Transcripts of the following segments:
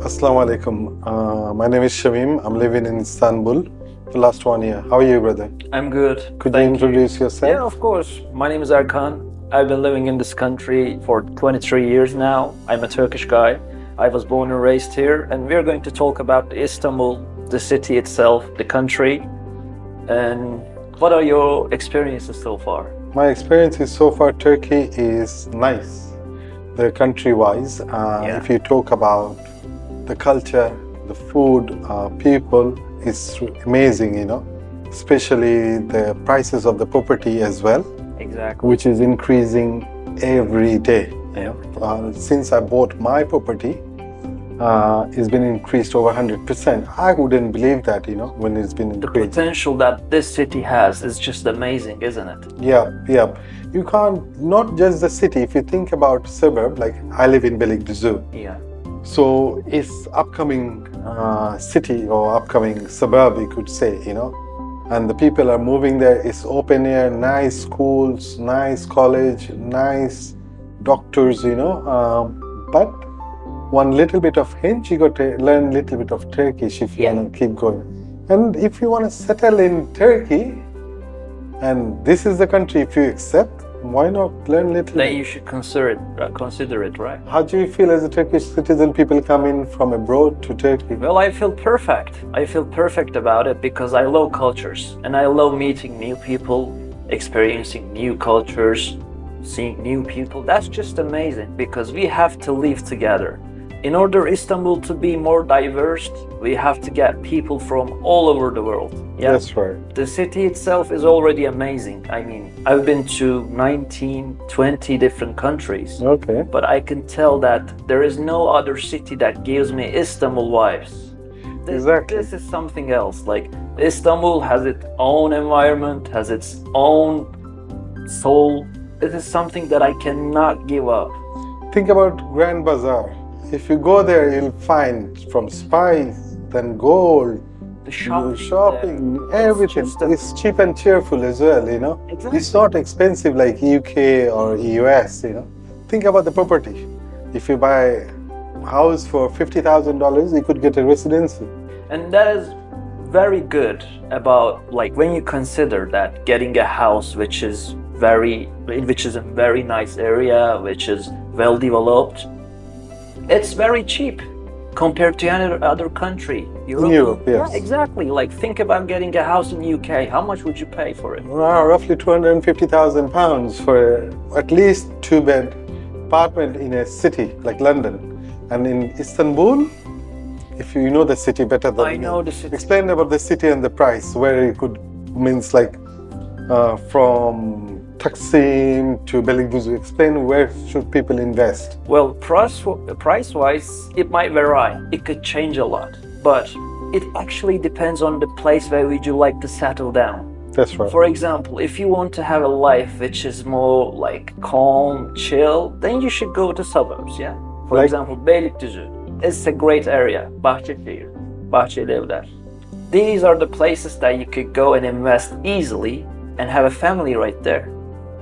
Assalamu alaikum. My name is Shamim. I'm living in Istanbul for the last 1 year. How are you, brother? I'm good. Could you introduce yourself? Yeah, of course. My name is Erkan. I've been living in this country for 23 years now. I'm a Turkish guy. I was born and raised here, and we're going to talk about Istanbul, the city itself, the country, and what are your experiences so far? My experiences so far, Turkey is nice. The country-wise, if you talk about the culture, the food, people, is amazing, especially the prices of the property as well. Exactly. Which is increasing every day. Since I bought my property, it's been increased over 100%. I wouldn't believe that, when it's been increased. The potential that this city has is just amazing, isn't it? Yeah. You can't, not just the city, if you think about suburb, like I live in Beylikdüzü. Yeah. So it's upcoming city or upcoming suburb, you could say, and the people are moving there. It's open air, nice schools, nice college, nice doctors, but one little bit of hint, you got to learn a little bit of Turkish if you want to keep going. And if you want to settle in Turkey, and this is the country, if you accept, why not learn a little Then bit? you should consider it, right? How do you feel as a Turkish citizen, people coming from abroad to Turkey? Well, I feel perfect. I feel perfect about it because I love cultures and I love meeting new people, experiencing new cultures, seeing new people. That's just amazing because we have to live together. In order Istanbul to be more diverse, we have to get people from all over the world. Yeah? That's right. The city itself is already amazing. I mean, I've been to 19, 20 different countries. Okay. But I can tell that there is no other city that gives me Istanbul vibes. Exactly. This is something else. Like, Istanbul has its own environment, has its own soul. This is something that I cannot give up. Think about Grand Bazaar. If you go there, you'll find from spice, then gold, The shopping, everything. It's cheap and cheerful as well, Exactly. It's not expensive like UK or US, Think about the property. If you buy a house for $50,000, you could get a residency. And that is very good about, like, when you consider that getting a house which is a very nice area, which is well developed, it's very cheap compared to any other country. Europe, yes. Yeah, exactly. Like, think about getting a house in UK. How much would you pay for it? Roughly £250,000 for at least 2-bed apartment in a city like London. And in Istanbul, if you know the city better than I know the city. Explain about the city and the price, where you could, means like from Taksim to Beylikdüzü. Explain where should people invest. Well, price-wise, it might vary. It could change a lot. But it actually depends on the place where would you like to settle down. That's right. For example, if you want to have a life which is more like calm, chill, then you should go to suburbs, yeah? For example, Beylikdüzü is a great area. Bahçeşehir, Bahçelievler. These are the places that you could go and invest easily and have a family right there.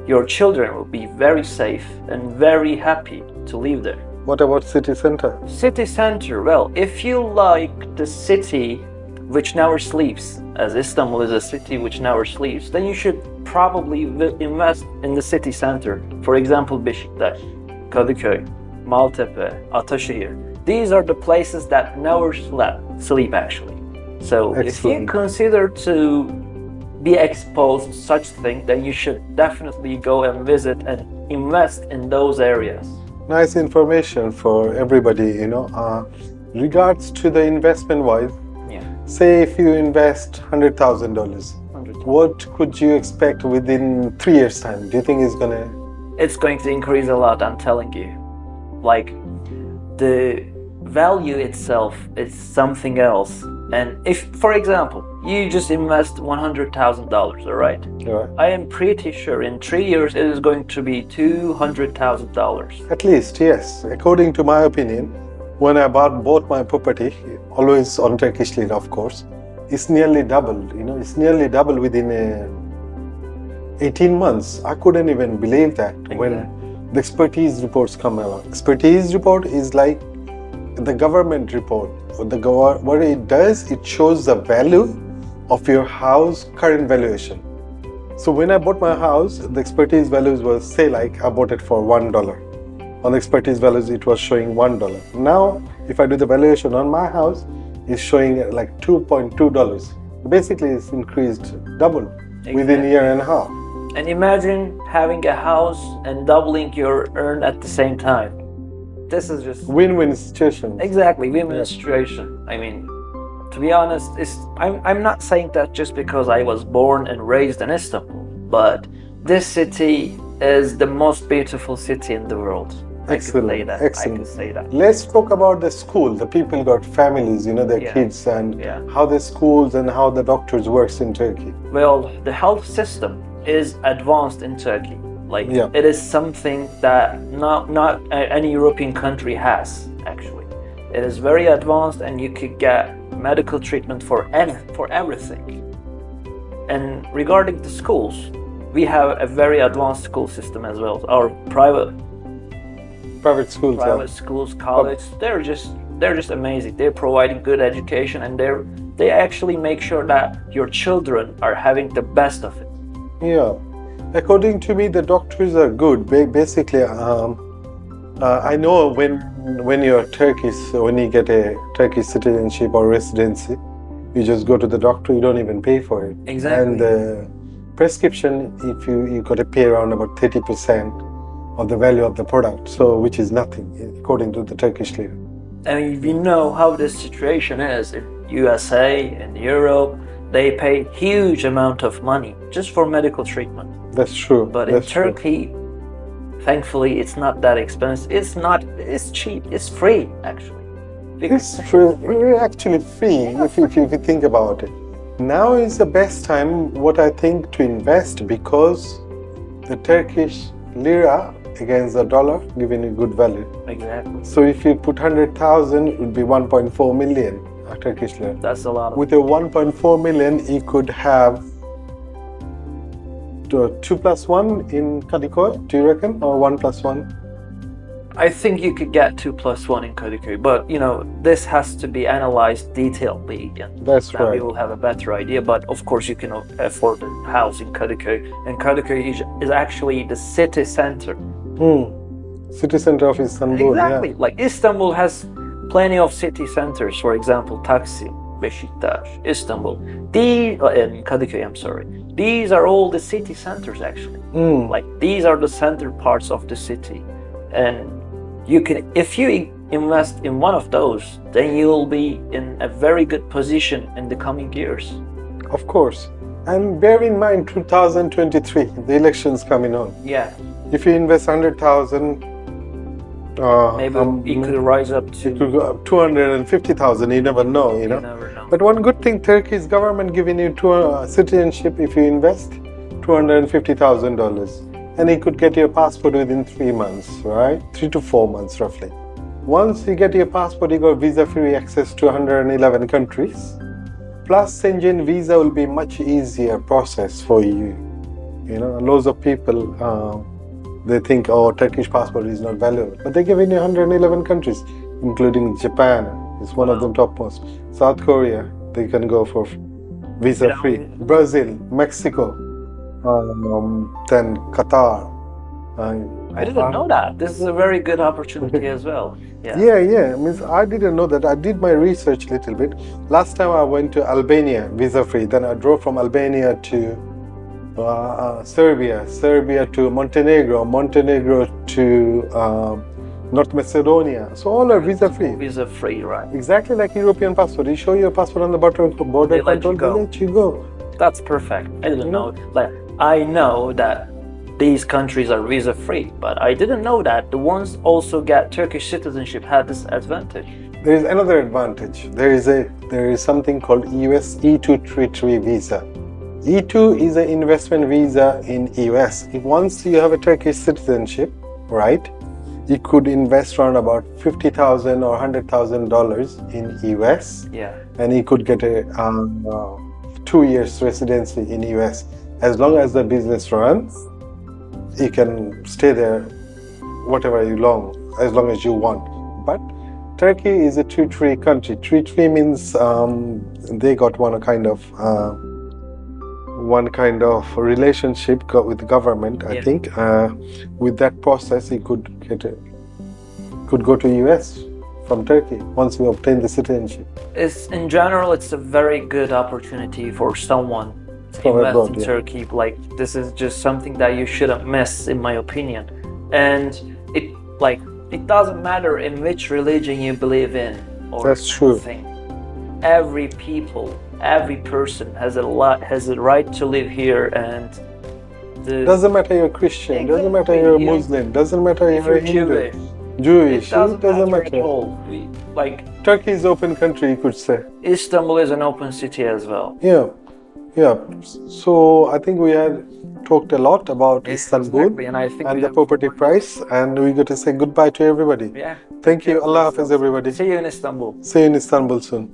Your children will be very safe and very happy to live there. What about city center? City center, well, if you like the city which never sleeps, as Istanbul is a city which never sleeps, then you should probably invest in the city center. For example, Beşiktaş, Kadıköy, Maltepe, Ataşehir. These are the places that never sleep actually. So if you consider to be exposed to such thing, then you should definitely go and visit and invest in those areas. Nice information for everybody, Regards to the investment wise, say if you invest $100,000, what could you expect within 3 years' time? Do you think It's going to increase a lot, I'm telling you. Like, the value itself is something else. And if, for example, you just invest $100,000, all right? I am pretty sure in 3 years it is going to be $200,000. At least, yes. According to my opinion, when I bought my property, always on Turkish lira, of course, it's nearly doubled. It's nearly doubled within 18 months. I couldn't even believe that when the expertise reports come along. Expertise report is like the government report. What it does, it shows the value of your house current valuation. So when I bought my house, the expertise values was, say like I bought it for $1. On the expertise values, it was showing $1. Now, if I do the valuation on my house, it's showing like $2.2. Basically, it's increased double within a year and a half. And imagine having a house and doubling your earn at the same time. This is just Win-win situation. exactly win-win situation. I mean, to be honest, I'm not saying that just because I was born and raised in Istanbul, but this city is the most beautiful city in the world. Excellent. I can say that. Excellent. I can say that. Let's talk about the school. The people got families, their Yeah. kids, and Yeah. how the schools and how the doctors works in Turkey. Well, the health system is advanced in Turkey. Like Yeah. it is something that not any European country has actually. It is very advanced, and you could get medical treatment for everything. And regarding the schools, we have a very advanced school system as well. Our private Private schools. schools, college, they're just amazing. They're providing good education, and they actually make sure that your children are having the best of it. Yeah. According to me, the doctors are good. Basically, I know when you're Turkish, when you get a Turkish citizenship or residency, you just go to the doctor. You don't even pay for it. Exactly. And the prescription, if you got to pay around about 30% of the value of the product, so which is nothing according to the Turkish lira. And we know how this situation is in USA and Europe. They pay huge amount of money just for medical treatment. That's true. But in Turkey, thankfully, it's not that expensive. It's cheap. It's free, actually. It's actually free if you think about it. Now is the best time, what I think, to invest, because the Turkish lira against the dollar giving a good value. Exactly. So if you put 100,000, it would be 1.4 million Turkish lira. That's a lot. With a 1.4 million, you could have 2+1 in Kadıköy, do you reckon? Or 1+1? I think you could get 2+1 in Kadıköy, but this has to be analyzed detailedly, and That's then right. we will have a better idea. But of course, you can afford a house in Kadıköy, and Kadıköy is actually the city center. City center of Istanbul. Exactly. Yeah. Like Istanbul has plenty of city centers. For example, Taksim, Beşiktaş, Istanbul. And Kadıköy, I'm sorry. These are all the city centers actually. Like these are the center parts of the city, and you can, if you invest in one of those, then you will be in a very good position in the coming years. Of course. And bear in mind, 2023, the elections coming on. Yeah. If you invest 100,000, Maybe it could rise up to. it could go up 250,000. You never know, You never know. But one good thing, Turkey's government giving you citizenship if you invest $250,000, and you could get your passport within 3 months, right? 3 to 4 months roughly. Once you get your passport, you got visa-free access to 111 countries. Plus, Schengen visa will be much easier process for you. Loads of people they think, Turkish passport is not valuable, but they're giving you 111 countries, including Japan is one of them topmost. South Korea, they can go for visa-free. Brazil, Mexico, then Qatar. I didn't know that. This is a very good opportunity as well. Yeah. Yeah. Means I didn't know that. I did my research a little bit. Last time I went to Albania, visa-free. Then I drove from Albania to Serbia to Montenegro to North Macedonia. So all are visa-free. Visa-free, right? Exactly like European passport. You show your passport on the border They let control, you go. they let you go. That's perfect. I didn't know. Like, I know that these countries are visa-free, but I didn't know that the ones also get Turkish citizenship had this advantage. There is another advantage. There is something called US E233 visa. E2 is an investment visa in US. If once you have a Turkish citizenship, right, you could invest around about $50,000 or $100,000 in US, Yeah. and you could get a 2 years residency in US. As long as the business runs, you can stay there as long as you want. But Turkey is a two-tree country. Two-tree means they got one kind of relationship with the government. I think with that process, he could go to US from Turkey once we obtain the citizenship. In general, it's a very good opportunity for someone to invest in Turkey. Like, this is just something that you shouldn't miss, in my opinion. And it doesn't matter in which religion you believe in or That's true. anything. Every person has a right to live here, and doesn't matter you're Christian, doesn't matter you're Muslim, doesn't matter if you're you're Jewish, it doesn't matter matter. at all. Turkey is open country, you could say. Istanbul is an open city as well. Yeah. So I think we had talked a lot about Istanbul Exactly, and I think and the property price, and we got to say goodbye to everybody. Yeah. Thank you. Allah Hafiz, everybody. See you in Istanbul. See you in Istanbul soon.